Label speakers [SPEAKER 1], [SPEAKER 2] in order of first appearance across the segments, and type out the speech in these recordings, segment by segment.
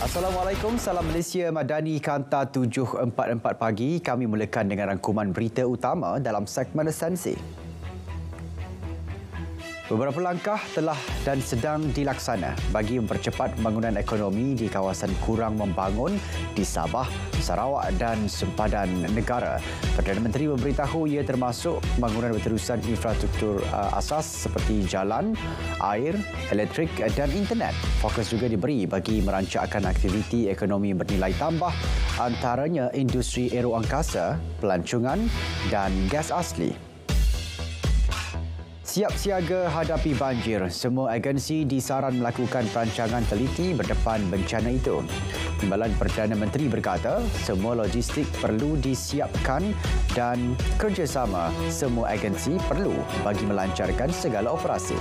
[SPEAKER 1] Assalamualaikum, salam Malaysia Madani Kanta 744 pagi. Kami mulakan dengan rangkuman berita utama dalam segmen Esensi. Beberapa langkah telah dan sedang dilaksana bagi mempercepat pembangunan ekonomi di kawasan kurang membangun di Sabah, Sarawak dan sempadan negara. Perdana Menteri memberitahu ia termasuk pembangunan berterusan infrastruktur asas seperti jalan, air, elektrik dan internet. Fokus juga diberi bagi merancangkan aktiviti ekonomi bernilai tambah antaranya industri aeroangkasa, pelancongan dan gas asli. Siap siaga hadapi banjir, semua agensi disaran melakukan perancangan teliti berdepan bencana itu. Timbalan Perdana Menteri berkata, semua logistik perlu disiapkan dan kerjasama semua agensi perlu bagi melancarkan segala operasi.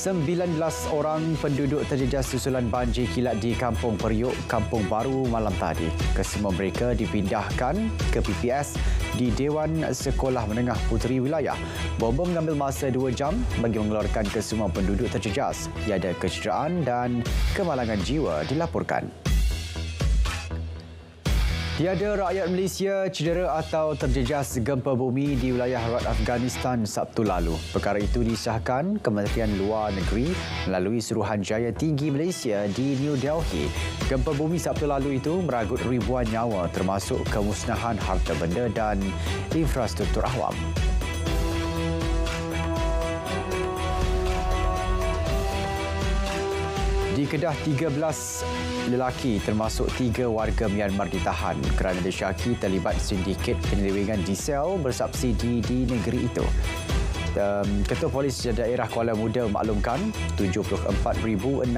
[SPEAKER 1] 19 orang penduduk terjejas susulan banjir kilat di Kampung Periuk, Kampung Baru malam tadi. Kesemua mereka dipindahkan ke PPS di Dewan Sekolah Menengah Puteri Wilayah. Bomba mengambil masa 2 jam bagi mengeluarkan kesemua penduduk terjejas. Tiada kecederaan dan kemalangan jiwa dilaporkan. Tiada rakyat Malaysia cedera atau terjejas gempa bumi di wilayah Ras Afghanistan Sabtu lalu. Perkara itu disahkan Kementerian Luar Negeri melalui Suruhanjaya Tinggi Malaysia di New Delhi. Gempa bumi Sabtu lalu itu meragut ribuan nyawa termasuk kemusnahan harta benda dan infrastruktur awam. Di Kedah, 13 lelaki termasuk 3 warga Myanmar ditahan kerana disyaki terlibat sindiket penyelewengan diesel bersubsidi di negeri itu. Ketua Polis Daerah Kuala Muda memaklumkan 74,600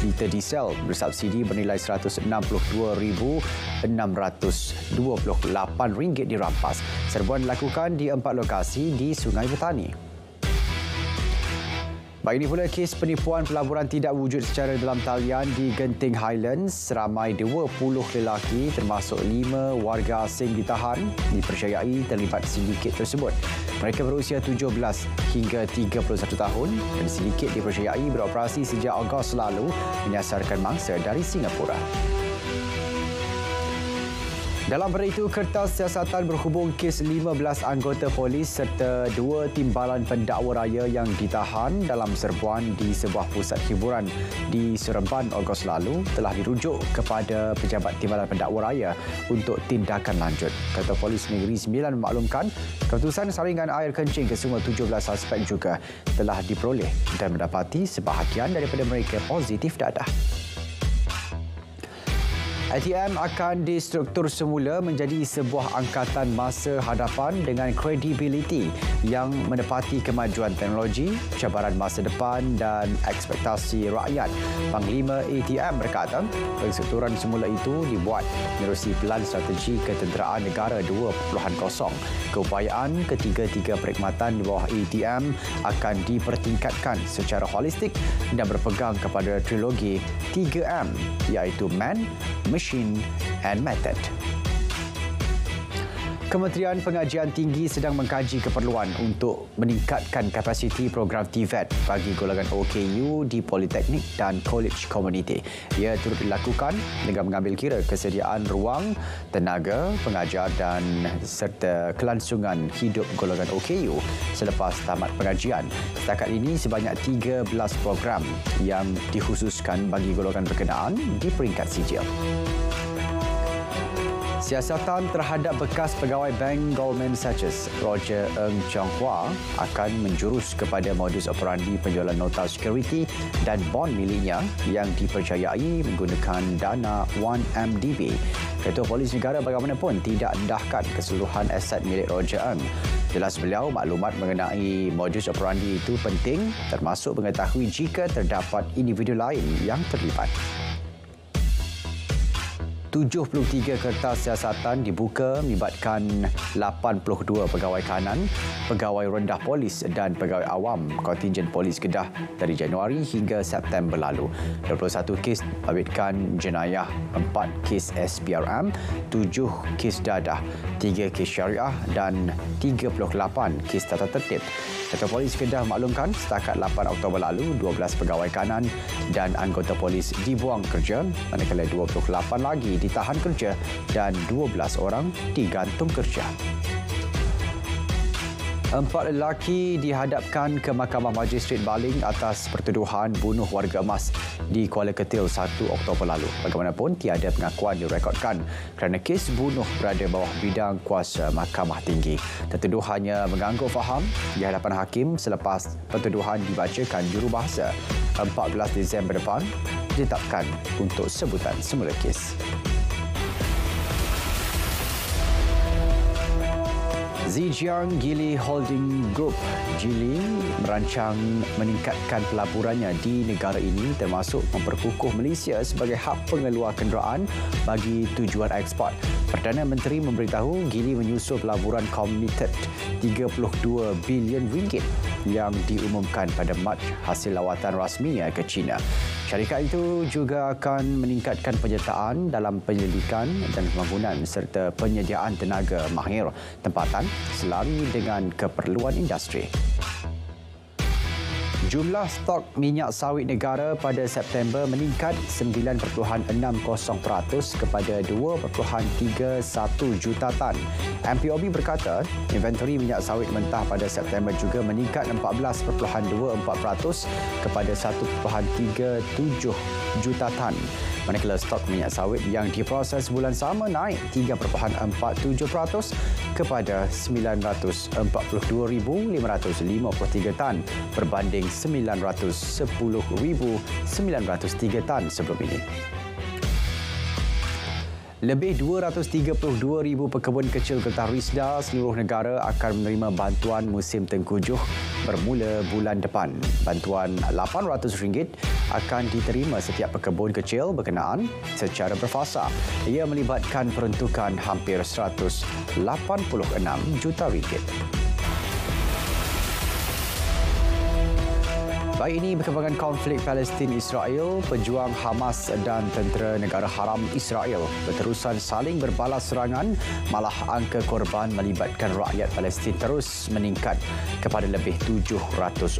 [SPEAKER 1] liter diesel bersubsidi bernilai RM162,628 dirampas. Serbuan dilakukan di 4 lokasi di Sungai Petani. Baik, ini pula kes penipuan pelaburan tidak wujud secara dalam talian di Genting Highlands. Ramai 20 lelaki termasuk 5 warga asing ditahan dipercayai terlibat sindiket tersebut. Mereka berusia 17 hingga 31 tahun dan sindiket dipercayai beroperasi sejak Ogos lalu menyasarkan mangsa dari Singapura. Dalam perkara itu, kertas siasatan berhubung kes 15 anggota polis serta 2 timbalan pendakwa raya yang ditahan dalam serbuan di sebuah pusat hiburan di Seremban Ogos lalu telah dirujuk kepada pejabat timbalan pendakwa raya untuk tindakan lanjut. Ketua Polis Negeri Sembilan memaklumkan keputusan saringan air kencing ke semua 17 suspek juga telah diperoleh dan mendapati sebahagian daripada mereka positif dadah. ATM akan distruktur semula menjadi sebuah angkatan masa hadapan dengan kredibiliti yang menepati kemajuan teknologi, cabaran masa depan dan ekspektasi rakyat. Panglima ATM berkata, perstrukturan semula itu dibuat menerusi Pelan Strategi Ketenteraan Negara 2.0. Keupayaan ketiga-tiga perkhidmatan di bawah ATM akan dipertingkatkan secara holistik dan berpegang kepada trilogi 3M iaitu Man, Machine and Method. Kementerian Pengajian Tinggi sedang mengkaji keperluan untuk meningkatkan kapasiti program TVET bagi golongan OKU di Politeknik dan College Community. Ia turut dilakukan dengan mengambil kira kesediaan ruang, tenaga, pengajar dan serta kelangsungan hidup golongan OKU selepas tamat pengajian. Setakat ini sebanyak 13 program yang dikhususkan bagi golongan berkenaan di peringkat sijil. Siasatan terhadap bekas pegawai Bank Goldman Sachs, Roger Ng Chong Hua, akan menjurus kepada modus operandi penjualan nota security dan bond miliknya yang dipercayai menggunakan dana 1MDB. Ketua Polis Negara bagaimanapun tidak mendahkan keseluruhan aset milik Roger Ng. Jelas beliau, maklumat mengenai modus operandi itu penting termasuk mengetahui jika terdapat individu lain yang terlibat. 73 kertas siasatan dibuka melibatkan 82 pegawai kanan, pegawai rendah polis dan pegawai awam kontingen polis Kedah dari Januari hingga September lalu. 21 kes babitkan jenayah, 4 kes SPRM, 7 kes dadah, 3 kes syariah dan 38 kes tata tertib. Ketua Polis Kedah maklumkan setakat 8 Oktober lalu 12 pegawai kanan dan anggota polis dibuang kerja, manakala 28 lagi ditahan kerja dan 12 orang digantung kerja. 4 lelaki dihadapkan ke Mahkamah Magistrate Baling atas pertuduhan bunuh warga emas di Kuala Ketil 1 Oktober lalu. Bagaimanapun, tiada pengakuan direkodkan kerana kes bunuh berada bawah bidang kuasa Mahkamah Tinggi. Tertuduh hanya mengangguk faham di hadapan hakim selepas pertuduhan dibacakan jurubahasa 14 Disember depan ditetapkan untuk sebutan semula kes. Zhejiang Geely Holding Group Geely merancang meningkatkan pelaburannya di negara ini termasuk memperkukuh Malaysia sebagai hub pengeluar kenderaan bagi tujuan ekspor. Perdana Menteri memberitahu Geely menyusul pelaburan komited 32 bilion ringgit yang diumumkan pada Mac hasil lawatan rasminya ke China. Syarikat itu juga akan meningkatkan penyertaan dalam penyelidikan dan pembangunan serta penyediaan tenaga mahir tempatan selari dengan keperluan industri. Jumlah stok minyak sawit negara pada September meningkat 9.60% kepada 2.31 juta tan. MPOB berkata, inventori minyak sawit mentah pada September juga meningkat 14.24% kepada 1.37 juta tan. Manakala stok minyak sawit yang diproses bulan sama naik 3.47% kepada 942,553 tan berbanding 910,903 tan sebelum ini. Lebih 232,000 pekebun kecil getah Risda seluruh negara akan menerima bantuan musim tengkujuh bermula bulan depan. Bantuan RM800 akan diterima setiap pekebun kecil berkenaan secara berfasa. Ia melibatkan peruntukan hampir RM186 juta. Baik, ini perkembangan konflik Palestin-Israel. Pejuang Hamas dan tentera negara haram Israel berterusan saling berbalas serangan, malah angka korban melibatkan rakyat Palestin terus meningkat kepada lebih 700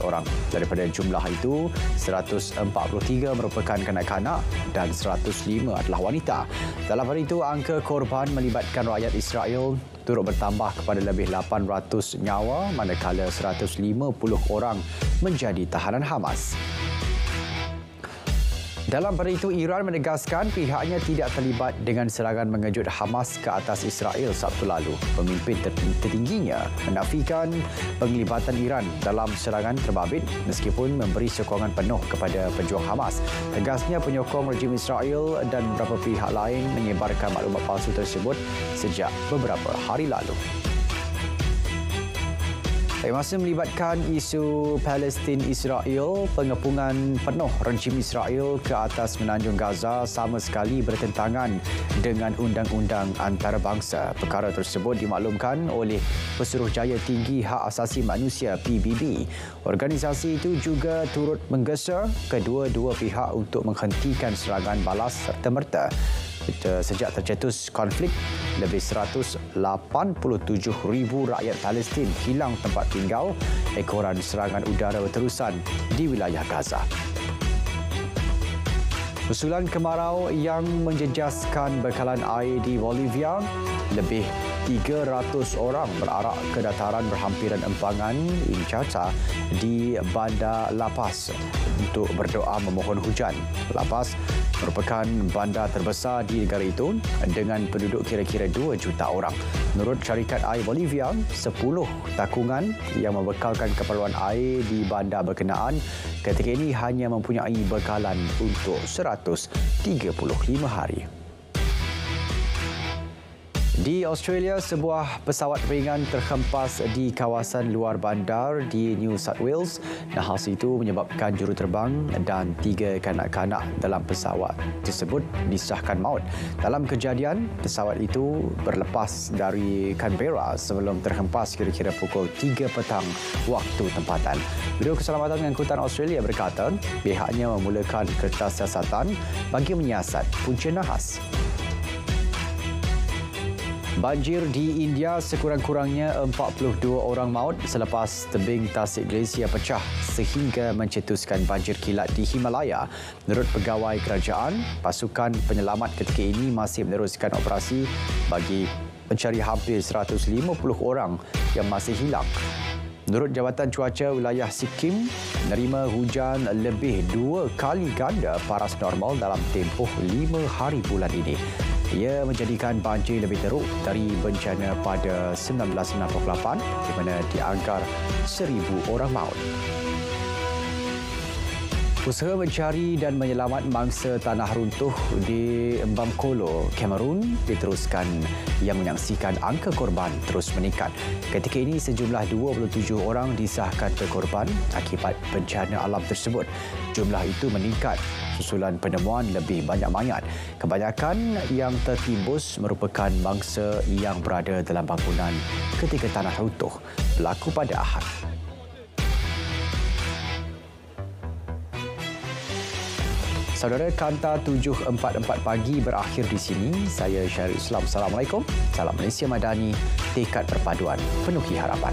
[SPEAKER 1] orang. Daripada jumlah itu, 143 merupakan kanak-kanak dan 105 adalah wanita. Dalam hal itu, angka korban melibatkan rakyat Israel turut bertambah kepada lebih 800 nyawa, manakala 150 orang menjadi tahanan Hamas. Dalam pada itu, Iran menegaskan pihaknya tidak terlibat dengan serangan mengejut Hamas ke atas Israel Sabtu lalu. Pemimpin tertingginya menafikan penglibatan Iran dalam serangan terbabit meskipun memberi sokongan penuh kepada pejuang Hamas. Tegasnya, penyokong rejim Israel dan beberapa pihak lain menyebarkan maklumat palsu tersebut sejak beberapa hari lalu. Masa melibatkan isu Palestin-Israel, pengepungan penuh rejim Israel ke atas menanjung Gaza sama sekali bertentangan dengan undang-undang antarabangsa. Perkara tersebut dimaklumkan oleh Pesuruhjaya Tinggi Hak Asasi Manusia PBB. Organisasi itu juga turut menggesa kedua-dua pihak untuk menghentikan serangan balas serta-merta. Sejak tercetus konflik, lebih 187,000 rakyat Palestin hilang tempat tinggal ekoran serangan udara berterusan di wilayah Gaza. Usulan kemarau yang menjejaskan bekalan air di Bolivia, lebih 300 orang berarak ke dataran berhampiran empangan Inchata di Bandar La Paz untuk berdoa memohon hujan. La Paz merupakan bandar terbesar di negara itu dengan penduduk kira-kira 2 juta orang. Menurut syarikat air Bolivia, 10 takungan yang membekalkan keperluan air di bandar berkenaan ketika ini hanya mempunyai bekalan untuk 135 hari. Di Australia, sebuah pesawat ringan terhempas di kawasan luar bandar di New South Wales. Nahas itu menyebabkan juruterbang dan 3 kanak-kanak dalam pesawat tersebut disahkan maut. Dalam kejadian, pesawat itu berlepas dari Canberra sebelum terhempas kira-kira pukul 3 petang waktu tempatan. Biro Keselamatan Angkutan Australia berkata pihaknya memulakan kertas siasatan bagi menyiasat punca nahas. Banjir di India sekurang-kurangnya 42 orang maut selepas tebing tasik glasier pecah sehingga mencetuskan banjir kilat di Himalaya. Menurut pegawai kerajaan, pasukan penyelamat ketika ini masih meneruskan operasi bagi mencari hampir 150 orang yang masih hilang. Menurut Jabatan Cuaca Wilayah Sikkim, menerima hujan lebih 2 kali ganda paras normal dalam tempoh 5 hari bulan ini. Ia menjadikan banjir lebih teruk dari bencana pada 1998 di mana dianggar 1,000 orang maut. Usaha mencari dan menyelamat mangsa tanah runtuh di Mbamkolo, Kamerun diteruskan yang menyaksikan angka korban terus meningkat. Ketika ini sejumlah 27 orang disahkan berkorban akibat bencana alam tersebut. Jumlah itu meningkat susulan penemuan lebih banyak mayat. Kebanyakan yang tertimbus merupakan mangsa yang berada dalam bangunan ketika tanah runtuh berlaku pada Ahad. Saudara, Kanta 744 pagi berakhir di sini. Saya Syarul Islam. Assalamualaikum. Salam Malaysia Madani. Tekad perpaduan penuhi harapan.